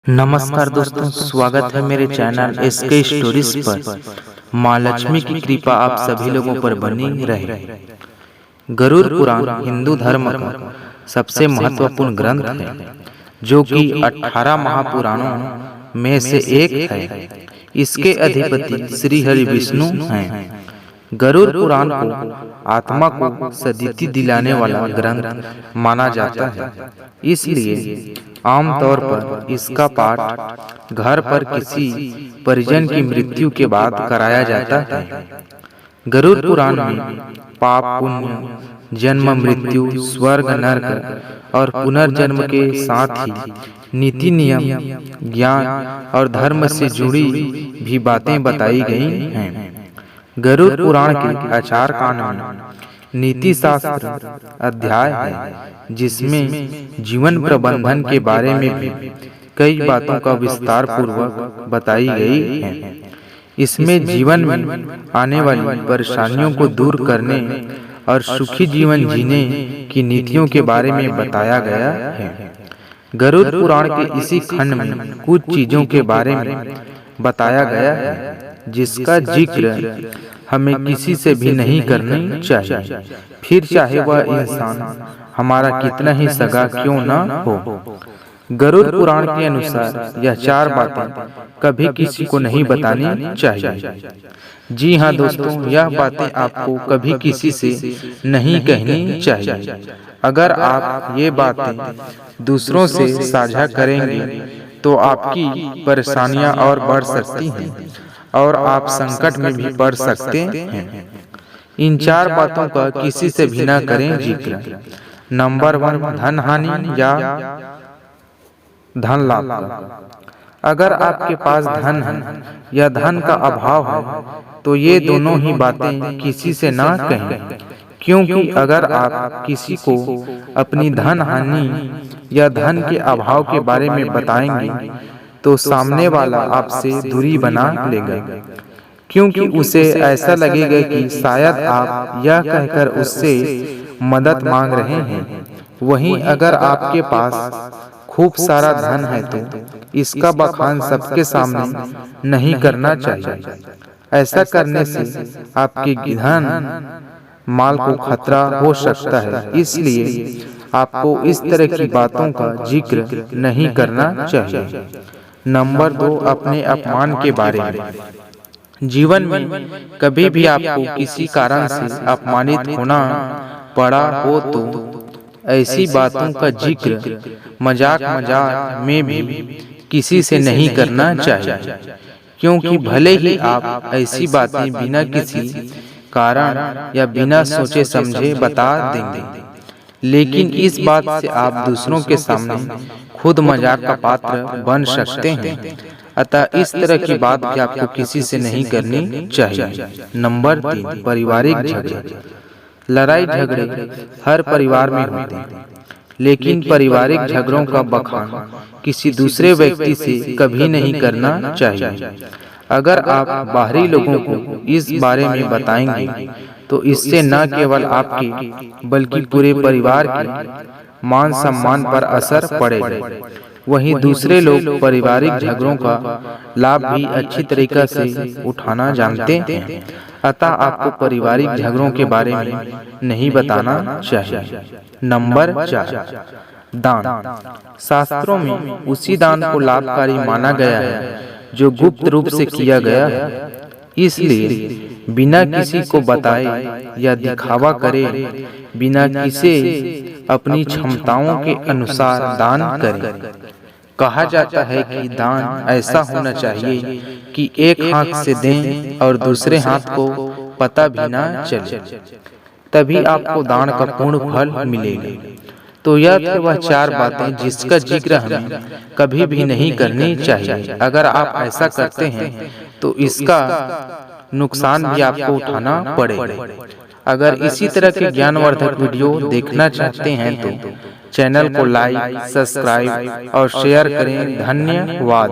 नमस्कार दोस्तों, स्वागत है मेरे चैनल एसके स्टोरीज पर। माँ लक्ष्मी की कृपा आप सभी लोगों पर बनी रहे। गरुड़ पुराण हिंदू धर्म का सबसे महत्वपूर्ण ग्रंथ है, जो कि 18 महापुराणों में से एक है। इसके अधिपति श्री हरि विष्णु हैं। गरुड़ पुराण को आत्मा को सद्गति दिलाने वाला ग्रंथ माना जाता है, इसलिए आमतौर पर इसका पाठ घर पर किसी परिजन की मृत्यु के बाद कराया जाता है। गरुड़ पुराण में पाप पुण्य, जन्म मृत्यु, स्वर्ग नरक और पुनर्जन्म के साथ ही नीति नियम, ज्ञान और धर्म से जुड़ी भी बातें बताई गई हैं। गरुड़ पुराण के आचार कांड में नीति शास्त्र अध्याय है, जिसमें जीवन प्रबंधन के बारे में भी कई बातों का विस्तार पूर्वक बताई गई है। इसमें जीवन में आने वाली परेशानियों को दूर करने और सुखी जीवन जीने की नीतियों के बारे में बताया गया है। गरुड़ पुराण के इसी खंड में कुछ चीजों के बारे में बताया गया है, जिसका जिक्र हमें किसी से भी नहीं करनी चाहिए, फिर चाहे वह इंसान हमारा कितना ही सगा क्यों न हो। गरुड़ पुराण के अनुसार यह 4 बातें कभी किसी को नहीं बतानी चाहिए। जी हाँ दोस्तों, यह बातें आपको कभी किसी से नहीं कहनी चाहिए। अगर आप ये बातें दूसरों से साझा करेंगे तो आपकी परेशानियां और बढ़ सकती हैं और आप संकट में भी पड़ सकते हैं। इन 4 बातों का किसी से भी न करें जिक्र। नंबर 1, धन हानि या धन लाभ का। अगर आपके पास धन है या धन का अभाव है तो ये दोनों ही बातें किसी से ना कहें, क्योंकि अगर आप किसी को अपनी धन हानि या धन के अभाव के बारे में बताएंगे तो सामने वाला आपसे दूरी बना लेगा, क्योंकि उसे ऐसा लगेगा कि शायद आप यह कहकर उससे मदद मांग रहे हैं। वहीं अगर आपके पास खूब सारा धन है तो इसका बखान सबके सामने नहीं करना चाहिए। ऐसा करने से आपके धन माल को खतरा हो सकता है, इसलिए आपको इस तरह की बातों का जिक्र नहीं करना चाहिए। नंबर 2, अपने अपमान के बारे में। जीवन में कभी भी आपको किसी कारण से अपमानित होना पड़ा हो तो ऐसी बातों का जिक्र मजाक में भी किसी से नहीं करना चाहिए, क्योंकि भले ही आप ऐसी बातें बिना किसी कारण या बिना सोचे समझे बता देंगे, लेकिन इस बात से आप दूसरों के सामने खुद मजाक का पात्र बन सकते हैं। अतः इस तरह की बात भी आपको किसी से नहीं करनी चाहिए। नंबर 3, पारिवारिक झगड़े। लड़ाई झगड़े हर परिवार में होते हैं, लेकिन पारिवारिक झगड़ों का बखान किसी दूसरे व्यक्ति से कभी नहीं करना चाहिए। अगर आप बाहरी लोगों को इस बारे में बताएंगे तो इससे न केवल आपके बल्कि पूरे परिवार के मान सम्मान पर असर पड़ेगा। वहीं दूसरे लोग पारिवारिक झगड़ों का लाभ भी अच्छी तरीके से उठाना जानते हैं, अतः आपको पारिवारिक झगड़ों के बारे में नहीं बताना चाहिए। नंबर 4, दान। शास्त्रों में उसी दान को लाभकारी माना गया है जो गुप्त रूप से किया गया है, इसलिए बिना किसी को बताए या दिखावा करे, बिना किसी अपनी क्षमताओं के अनुसार दान करें। कहा जाता है कि दान ऐसा होना चाहिए कि एक हाथ से दें और दूसरे हाथ को पता भी ना चले, तभी आपको दान का पूर्ण फल मिलेगा। तो यह थे वह 4 बातें जिसका जिक्र हमें कभी भी नहीं करनी चाहिए। अगर आप ऐसा करते हैं तो इसका नुकसान भी आपको उठाना पड़ेगा। अगर इसी तरह के ज्ञानवर्धक वीडियो देखना चाहते हैं तो चैनल को लाइक, सब्सक्राइब और शेयर करें। धन्यवाद।